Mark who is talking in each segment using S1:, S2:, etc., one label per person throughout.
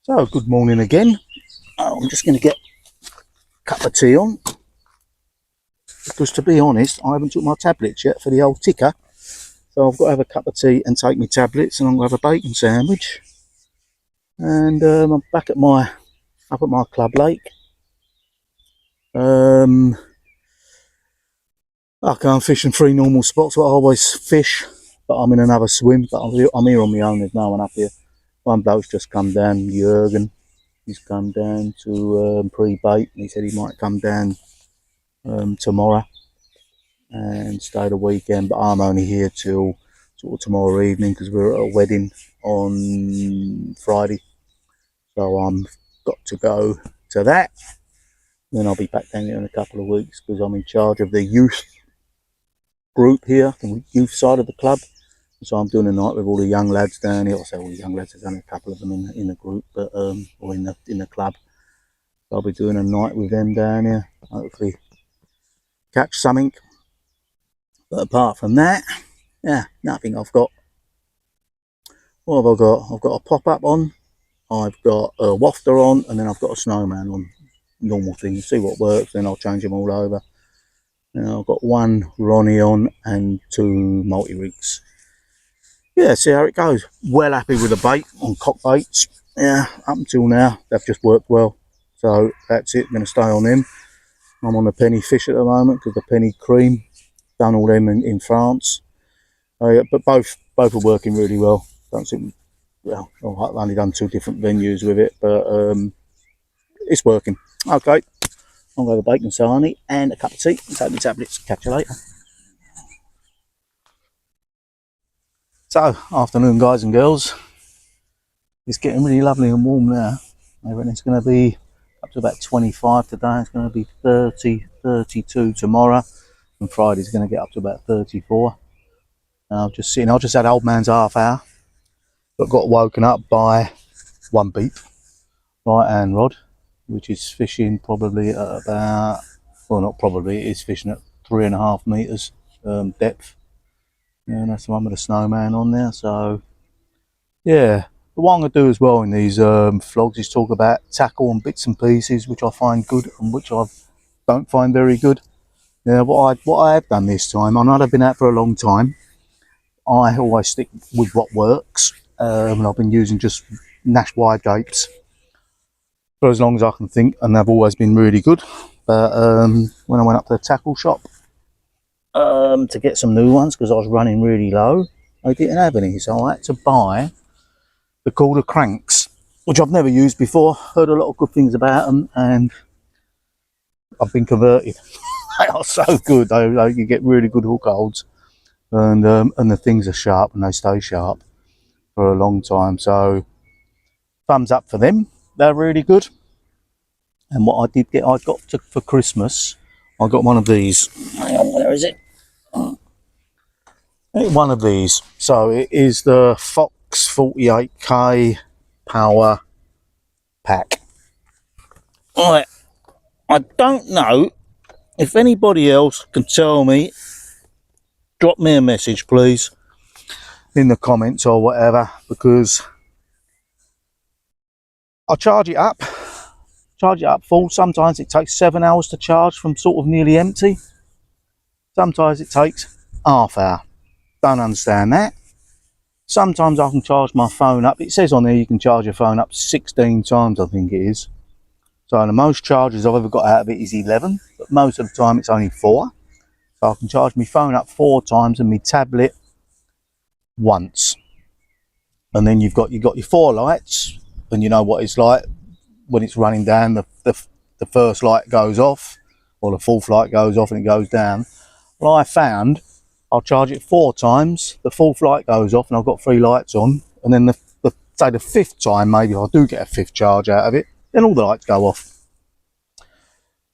S1: So, good morning again. I'm just going to get a cup of tea on, because to be honest, I haven't took my tablets yet for the old ticker. So I've got to have a cup of tea and take my tablets, and I'm going to have a bacon sandwich. And I'm back at up at my club lake. I go and fish in 3 normal spots where I always fish, but I'm in another swim. But I'm here on my own. There's no one up here. One bloke's just come down, Jurgen. He's come down to pre-bait. He said he might come down tomorrow and stay the weekend, but I'm only here till sort of tomorrow evening because we're at a wedding on Friday, so I'm got to go to that. Then I'll be back down here in a couple of weeks because I'm in charge of the youth group here, the youth side of the club. So I'm doing a night with all the young lads down here. I say all the young lads, there's only a couple of them in the group, but or in the club. So I'll be doing a night with them down here. Hopefully catch something. But apart from that, yeah, nothing. I've got, what have I got? I've got a pop-up on, I've got a wafter on, and then I've got a snowman on. Normal things, see what works, then I'll change them all over. Now I've got 1 Ronnie on and 2 multi-rigs. Yeah, see how it goes. Well happy with the bait on cock baits. Yeah, up until now, they've just worked well. So that's it, I'm going to stay on them. I'm on the penny fish at the moment because the penny cream, done all them in France. But both are working really well. Don't think, well, I've only done 2 different venues with it, but it's working. Okay, I'll have a bacon sarnie and a cup of tea and take my tablets. Catch you later. So, afternoon guys and girls. It's getting really lovely and warm now. I reckon it's going to be up to about 25 today. It's going to be 30, 32 tomorrow. And Friday's going to get up to about 34. I just had old man's half hour, but got woken up by 1 beep, right hand rod, which is fishing probably at about, well not probably, it is fishing at 3.5 meters depth. Yeah, and that's the one with the snowman on there. So yeah, but what I'm going to do as well in these vlogs is talk about tackle and bits and pieces which I find good and which I don't find very good. Yeah, what I have done this time, I know I've been out for a long time, I always stick with what works, and I've been using just Nash wide gapes for as long as I can think, and they've always been really good. But when I went up to the tackle shop to get some new ones because I was running really low, I didn't have any, so I had to buy the Calder cranks, which I've never used before. Heard a lot of good things about them, and I've been converted. They are so good. You get really good hook holds, and the things are sharp and they stay sharp for a long time. So thumbs up for them. They're really good. And what I did get, for Christmas, I got one of these. Hang on, where is it? One of these. So it is the Fox 48K Power Pack. Right. I don't know if anybody else can tell me. Drop me a message, please, in the comments or whatever, because I charge it up full. Sometimes it takes 7 hours to charge from sort of nearly empty. Sometimes it takes half hour. Don't understand that. Sometimes I can charge my phone up. It says on there you can charge your phone up 16 times, I think it is. So the most charges I've ever got out of it is 11, but most of the time it's only 4. So I can charge my phone up 4 times and my tablet once. And then you've got your 4 lights, and you know what it's like when it's running down. The first light goes off, or the 4th light goes off and it goes down. Well, I found I'll charge it 4 times, the 4th light goes off and I've got 3 lights on, and then say the 5th time, maybe I do get a 5th charge out of it, then all the lights go off.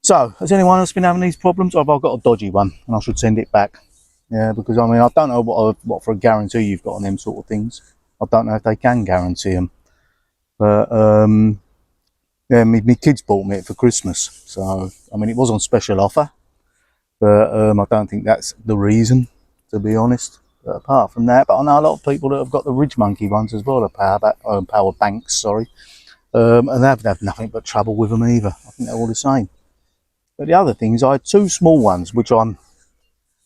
S1: So, has anyone else been having these problems, or have I got a dodgy one and I should send it back? Yeah, because I mean, I don't know what for a guarantee you've got on them sort of things. I don't know if they can guarantee them. But yeah, my kids bought me it for Christmas. So, I mean, it was on special offer, but I don't think that's the reason, to be honest. But apart from that, but I know a lot of people that have got the Ridge Monkey ones as well, the power banks, sorry. and they've had nothing but trouble with them either. I think they're all the same. But the other thing is I had two small ones which I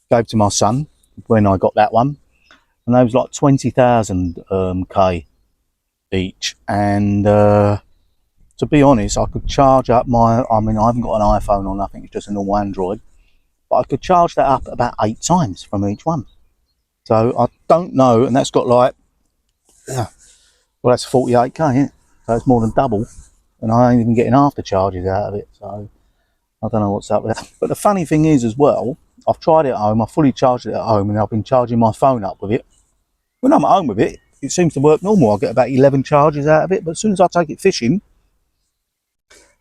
S1: gave to my son when I got that one, and they was like 20,000 K each. And to be honest, I could charge up I mean, I haven't got an iPhone or nothing, it's just a normal Android, but I could charge that up about 8 times from each one. So I don't know, and that's got like, yeah, well, that's 48K, isn't it? So it's more than double, and I ain't even getting half the charges out of it. So I don't know what's up with that. But the funny thing is as well, I've tried it at home, I fully charged it at home, and I've been charging my phone up with it. When I'm at home with it, it seems to work normal. I get about 11 charges out of it, but as soon as I take it fishing,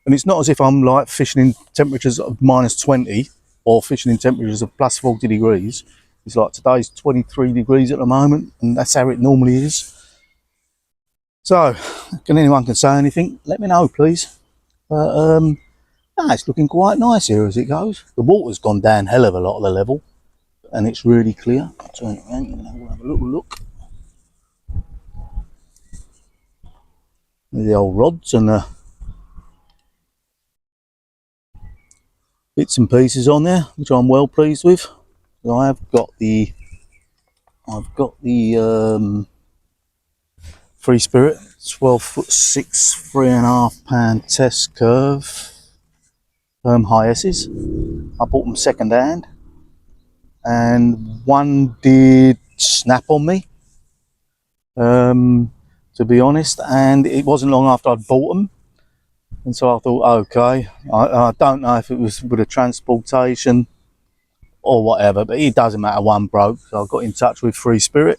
S1: and it's not as if I'm like fishing in temperatures of -20 or fishing in temperatures of +40 degrees. It's like today's 23 degrees at the moment, and that's how it normally is. So, can anyone say anything? Let me know, please. But no, it's looking quite nice here as it goes. The water's gone down hell of a lot of the level, and it's really clear. I'll turn it around and we'll have a little look. The old rods and the bits and pieces on there, which I'm well pleased with. I've got the Free Spirit 12'6", 3.5 pound test curve high S's. I bought them second hand, and one did snap on me, to be honest, and it wasn't long after I'd bought them. And so I thought, okay, I don't know if it was with the transportation or whatever, but it doesn't matter, one broke. So I got in touch with Free Spirit.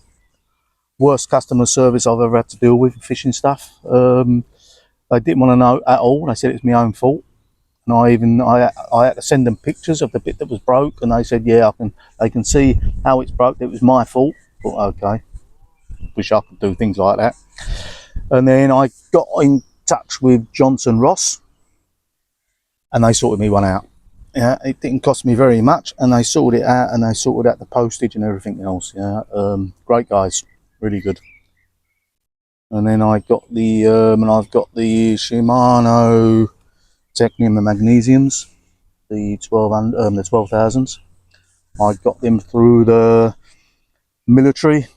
S1: Worst customer service I've ever had to deal with fishing stuff. They didn't want to know at all. They said it was my own fault. And I had to send them pictures of the bit that was broke, and they said, yeah, they can see how it's broke. It was my fault. I thought, okay, wish I could do things like that. And then I got in touch with Johnson Ross, and they sorted me one out. Yeah, it didn't cost me very much, and they sorted it out, and they sorted out the postage and everything else. Yeah, great guys, really good. And then I got the I've got the Shimano Technium and Magnesiums, the 12,000s. I got them through the military,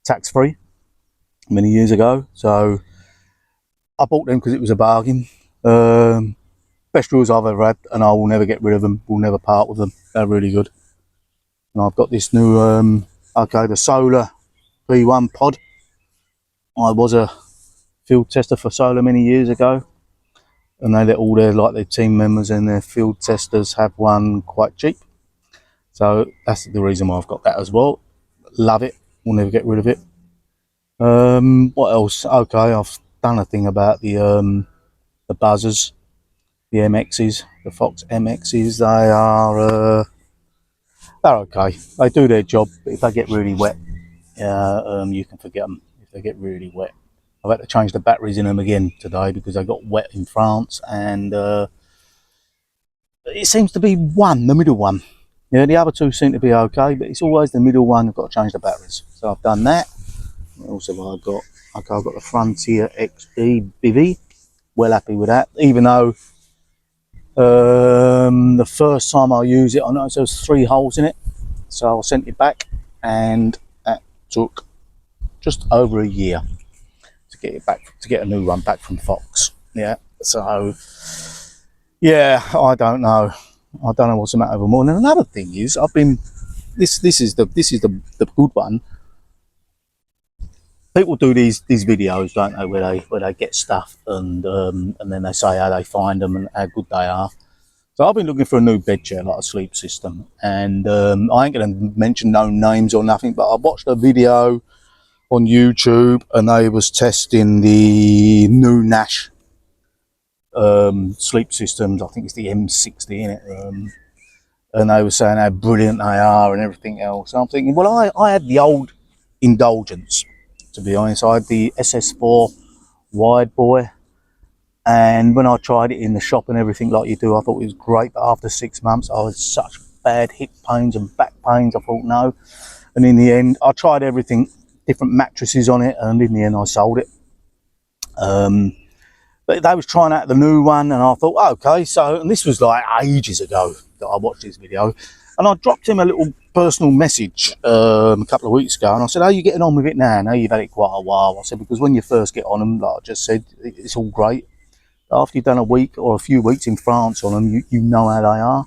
S1: tax free, many years ago. So I bought them because it was a bargain. Best rules I've ever had, and I will never get rid of them. Will never part with them. They're really good. And I've got this new the Solar P1 pod. I was a field tester for Solar many years ago, and they let all their team members and their field testers have one quite cheap. So that's the reason why I've got that as well. Love it. Will never get rid of it. What else? Okay, I've done a thing about the buzzers. The MXs, the Fox MXs, they're okay. They do their job, but if they get really wet, you can forget them if they get really wet. I've had to change the batteries in them again today because they got wet in France, and it seems to be the middle one. Yeah, the other two seem to be okay, but it's always the middle one. I've got to change the batteries. So I've done that. Also, I've got the Frontier XD Bivy. Well happy with that, even though the first time I used it, I noticed there was 3 holes in it, so I sent it back, and that took just over a year to get it back, to get a new one back from Fox. Yeah, so yeah, I don't know what's the matter with them. And another thing is, this is the good one. People do these videos, don't they, where they get stuff, and then they say how they find them and how good they are. So I've been looking for a new bed chair, like a sleep system, and I ain't going to mention no names or nothing, but I watched a video on YouTube, and they was testing the new Nash sleep systems. I think it's the M60 in it, and they were saying how brilliant they are and everything else. And I'm thinking, well, I had the old Indulgence. To be honest, I had the SS4 Wide Boy, and when I tried it in the shop and everything like you do, I thought it was great, but after 6 months I had such bad hip pains and back pains, I thought no. And in the end, I tried everything, different mattresses on it, and in the end I sold it. But they was trying out the new one, and I thought, okay, so, and this was like ages ago that I watched this video, and I dropped him a little personal message a couple of weeks ago, and I said, how are you getting on with it now? Now you've had it quite a while. I said, because when you first get on them, like I just said, it's all great. After you've done a week or a few weeks in France on them, you know how they are.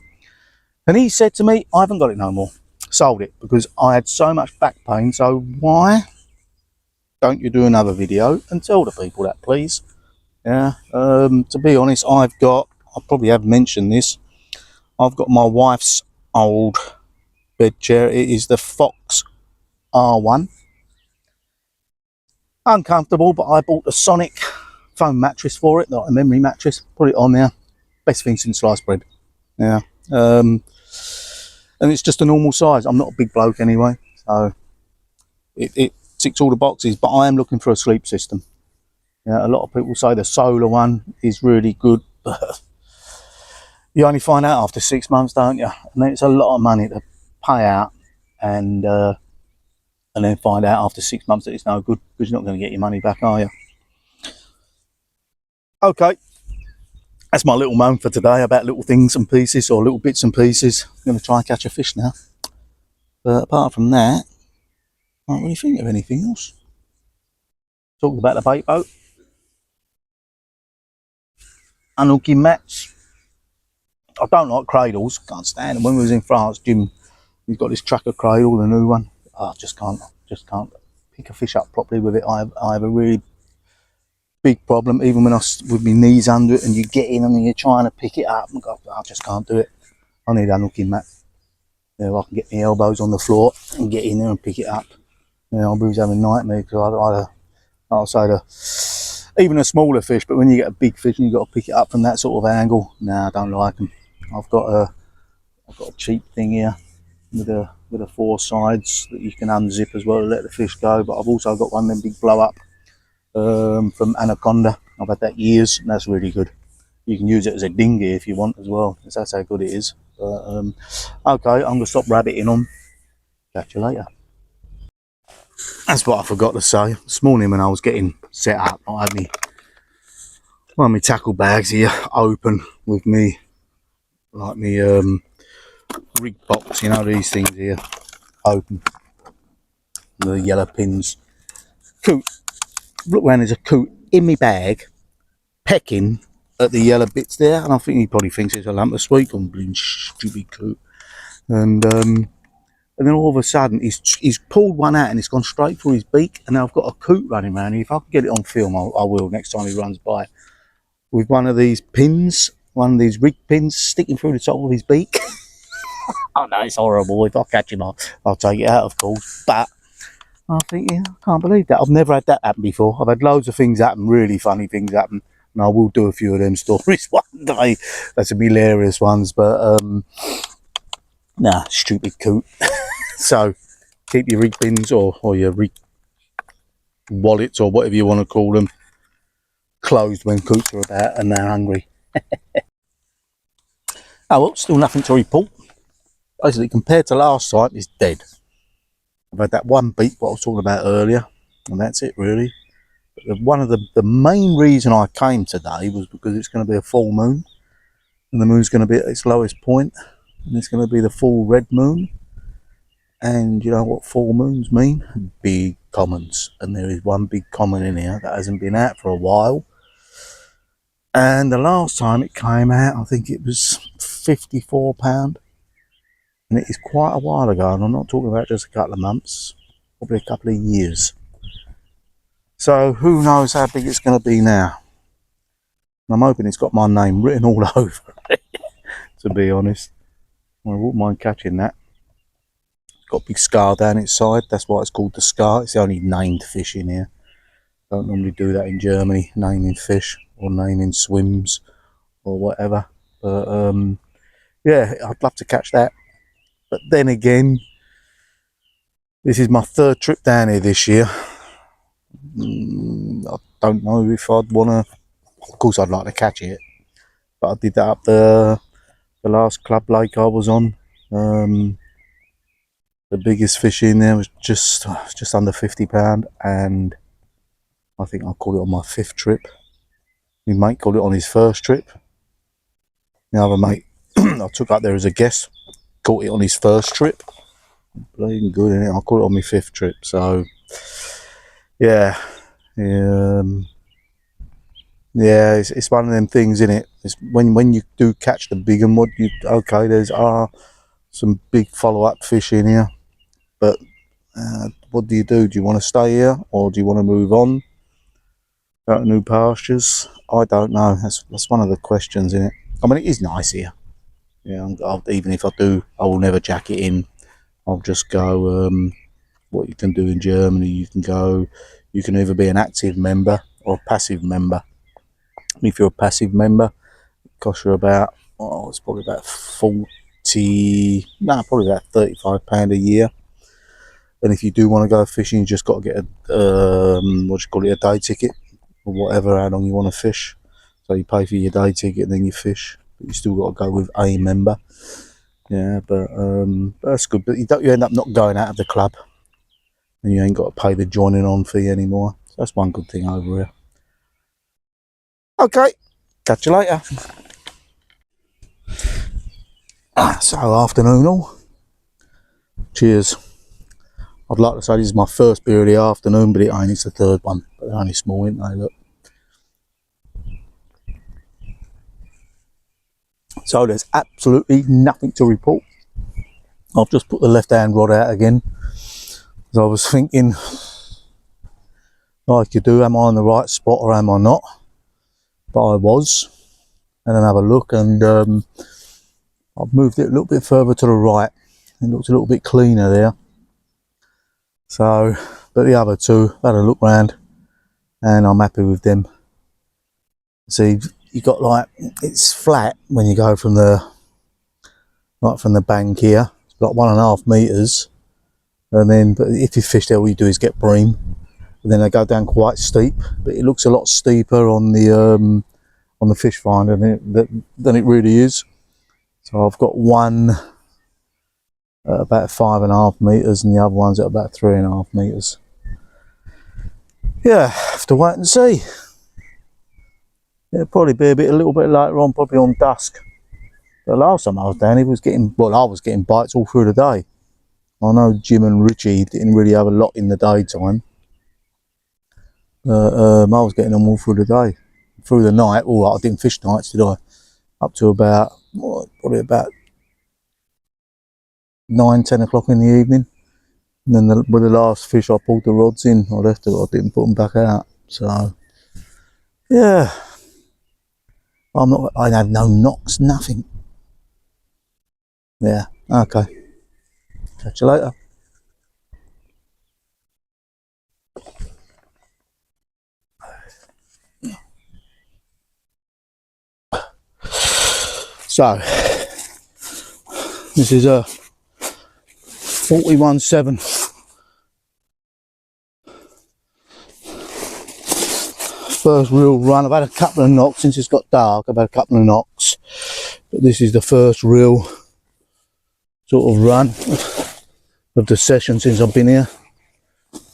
S1: And he said to me, I haven't got it no more. Sold it, because I had so much back pain, so why don't you do another video and tell the people that, please? Yeah, to be honest, I probably have mentioned this, I've got my wife's old bed chair. It is the Fox R1. Uncomfortable, but I bought a Sonic foam mattress for it, like a memory mattress, put it on there. Best thing since sliced bread. Yeah, and it's just a normal size. I'm not a big bloke anyway, so it ticks all the boxes, but I am looking for a sleep system. Yeah, a lot of people say the solar one is really good, but you only find out after 6 months, don't you? And then it's a lot of money to pay out, and then find out after 6 months that it's no good, because you're not going to get your money back, are you? Okay, that's my little moan for today about little things and pieces, or little bits and pieces. I'm going to try and catch a fish now. But apart from that, I don't really think of anything else. Talked about the bait boat. Unhooking mats. I don't like cradles, can't stand them. When we was in France, Jim, he's got this tracker cradle, the new one. I just can't pick a fish up properly with it. I have a really big problem, even when with my knees under it, and you get in and you're trying to pick it up, and go, I just can't do it. I need an unhooking mat. You know, I can get my elbows on the floor and get in there and pick it up. You know, I was having nightmares, because I'll say even a smaller fish, but when you get a big fish and you've got to pick it up from that sort of angle, nah, I don't like them. I've got a cheap thing here with a 4 sides that you can unzip as well to let the fish go, but I've also got one of them big blow up from Anaconda. I've had that years, and that's really good. You can use it as a dinghy if you want as well, because that's how good it is. But, okay, I'm going to stop rabbiting on. Catch you later. That's what I forgot to say. This morning when I was getting set up, I had one of my tackle bags here open with me, like me rig box, you know, these things here open. The yellow pins. Coot. Look around, there's a coot in my bag pecking at the yellow bits there, and I think he probably thinks it's a lump of sweet corn, bloody stupid coot. And then all of a sudden he's pulled one out and it's gone straight through his beak, and now I've got a coot running around. If I can get it on film, I will next time he runs by, with one of these pins, one of these rig pins sticking through the top of his beak. Oh no, it's horrible. If I catch him, I'll take it out, of course. But I think, yeah, I can't believe that. I've never had that happen before. I've had loads of things happen, really funny things happen, and I will do a few of them stories one day. That's some hilarious ones, but nah, stupid coot. So keep your rig pins or your rig wallets or whatever you want to call them closed when coots are about and they're hungry. Oh well, still nothing to report. Basically, compared to last time, it's dead. I've had that one beat what I was talking about earlier, and that's it really. But one of the main reason I came today was because it's going to be a full moon, and the moon's going to be at its lowest point, and it's going to be the full red moon. And you know what full moons mean? Big commons. And there is one big common in here that hasn't been out for a while. And the last time it came out, I think it was £54. And it is quite a while ago, and I'm not talking about just a couple of months, probably a couple of years. So who knows how big it's going to be now. I'm hoping it's got my name written all over it, to be honest. I wouldn't mind catching that. Got a big scar down its side, that's why it's called the scar. It's the only named fish in here. Don't normally do that in Germany, naming fish or naming swims or whatever. But yeah, I'd love to catch that. But then again, this is my 3rd trip down here this year. I don't know if I'd want to, of course I'd like to catch it, but I did that up the last club lake I was on. The biggest fish in there was just under £50, and I think I caught it on my 5th trip. My mate got it on his first trip. The other mate I took up there as a guest caught it on his first trip. Bleeding good, innit? I caught it on my 5th trip. So yeah, yeah, it's one of them things, innit? It's when you do catch the bigger mud, okay, there's some big follow-up fish in here, but what do? Do you want to stay here, or do you want to move on, go to new pastures? I don't know. That's one of the questions, innit? I mean, it is nice here. Yeah, even if I do, I will never jack it in. I'll just go. What you can do in Germany, you can either be an active member or a passive member. If you're a passive member, it costs you about, it's probably about probably about £35 a year. And if you do want to go fishing, you just got to get a day ticket or whatever, how long you want to fish. So you pay for your day ticket and then you fish, but you still got to go with a member. Yeah, but that's good. But you end up not going out of the club, and you ain't got to pay the joining on fee anymore. So that's one good thing over here. Okay, catch you later. So afternoon all. Cheers. I'd like to say this is my first beer of the afternoon, but it ain't. It's the 3rd one. But they're only small, ain't they? Look. So there's absolutely nothing to report. I've just put the left-hand rod out again. So I was thinking, like you do, am I on the right spot or am I not? But I was. And then have a look, and I've moved it a little bit further to the right. It looks a little bit cleaner there. So, but the other two, had a look round, and I'm happy with them. See, you got like, it's flat when you go from the bank here. It's like 1.5 meters, and then, but if you fish there, all you do is get bream, and then they go down quite steep. But it looks a lot steeper on the fish finder than it really is. So I've got one at about 5.5 meters, and the other one's at about 3.5 meters. Yeah, have to wait and see. It'll probably be a little bit later on, probably on dusk. The last time I was down, I was getting bites all through the day. I know Jim and Richie didn't really have a lot in the daytime. I was getting them all through the day. Through the night, all right, I didn't fish nights, did I? Up to about, probably about 9-10 o'clock in the evening. And then with the last fish, I pulled the rods in. I didn't put them back out. So, yeah. I have no knocks, nothing. Yeah, okay. Catch you later. So, this is a 41.7. First real run. I've had a couple of knocks since it's got dark. I've had a couple of knocks, but this is the first real sort of run of the session since I've been here.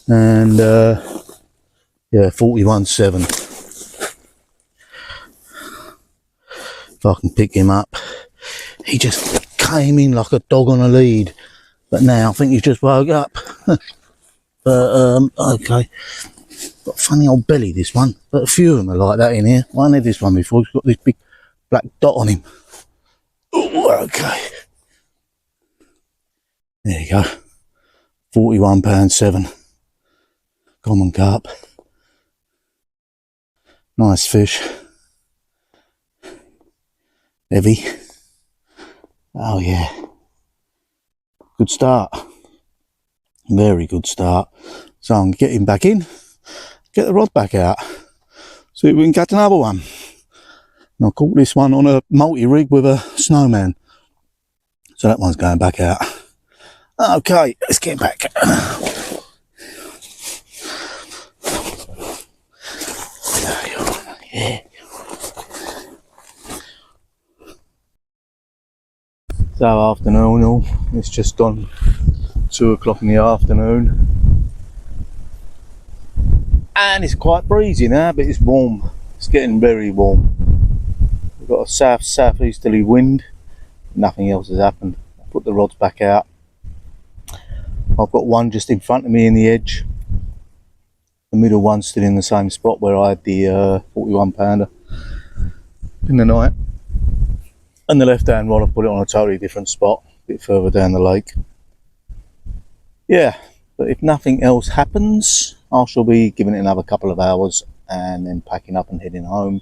S1: And yeah, 41.7. If I can pick him up. He just came in like a dog on a lead, but now I think he's just woke up. But okay, got a funny old belly, this one, but a few of them are like that in here. I haven't had this one before. He's got this big black dot on him. Ooh, okay, there you go. 41.7 common carp. Nice fish. Heavy. Oh yeah, good start, very good start. So I'm getting back in, get the rod back out, see if we can catch another one. And I caught this one on a multi-rig with a snowman, so that one's going back out. Okay, let's get back. Yeah. So afternoon, it's just gone 2 o'clock in the afternoon, and it's quite breezy now, but it's warm. It's getting very warm. We've got a southeasterly wind. Nothing else has happened. I put the rods back out. I've got one just in front of me in the edge. The middle one still in the same spot where I had the 41 pounder in the night. And the left hand rod, I put it on a totally different spot, a bit further down the lake. Yeah, but if nothing else happens, I shall be giving it another couple of hours and then packing up and heading home.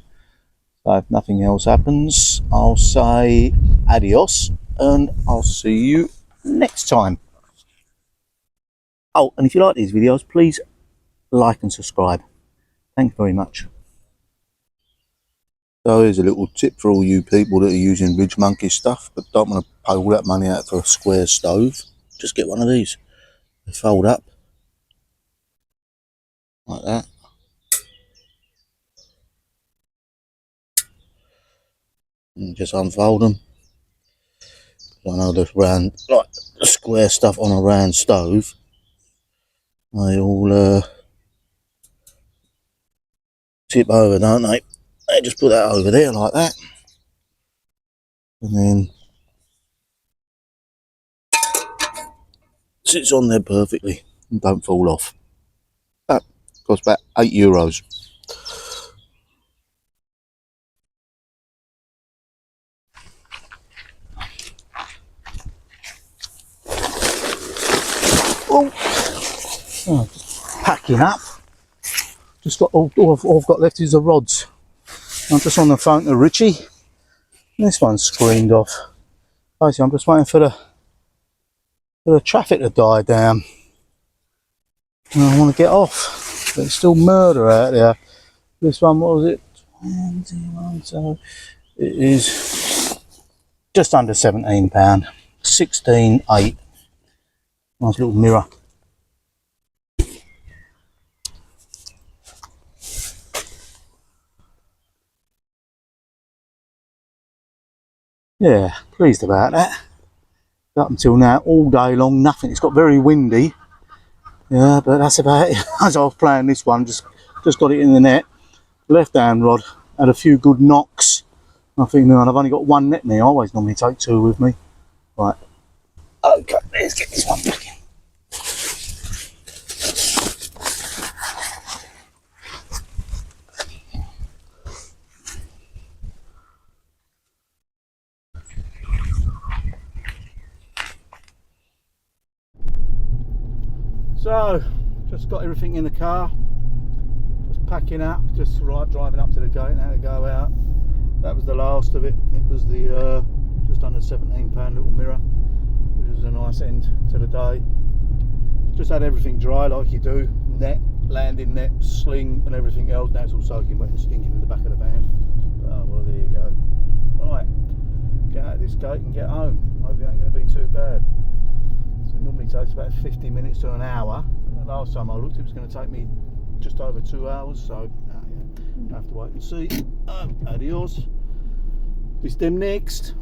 S1: So if nothing else happens, I'll say adios and I'll see you next time. Oh, and if you like these videos, please like and subscribe. Thanks very much. So here's a little tip for all you people that are using Ridge Monkey stuff but don't want to pay all that money out for a square stove. Just get one of these. They fold up like that. And just unfold them. I know the round, like the square stuff on a round stove, they all tip over, don't they? They just put that over there like that, and then sits on there perfectly and don't fall off. That costs about €8. Oh, just packing up. Just got all I've got left is the rods. I'm just on the phone to Richie. This one's screened off. Basically, I'm just waiting for the traffic to die down. And I want to get off. But it's still murder out there. This one, what was it? 21, so it is just under £17. 16.8. Nice little mirror. Yeah, pleased about that. Up until now, all day long, nothing. It's got very windy. Yeah, but that's about it. As I was playing this one, just got it in the net. Left hand rod had a few good knocks. I think, no, I've only got one net now. I always normally take two with me. Right. Okay, let's get this one back in. So, just got everything in the car, just packing up, just driving up to the gate now to go out. That was the last of it. It was the just under £17 little mirror, which was a nice end to the day. Just had everything dry like you do, net, landing net, sling and everything else. Now it's all soaking wet and stinking in the back of the van. Oh well, there you go. Right, get out of this gate and get home. Hope it ain't going to be too bad. So it normally takes about 50 minutes to an hour. The last time I looked, it was going to take me just over 2 hours. So yeah, I have to wait and see. Adios. Bis demnächst.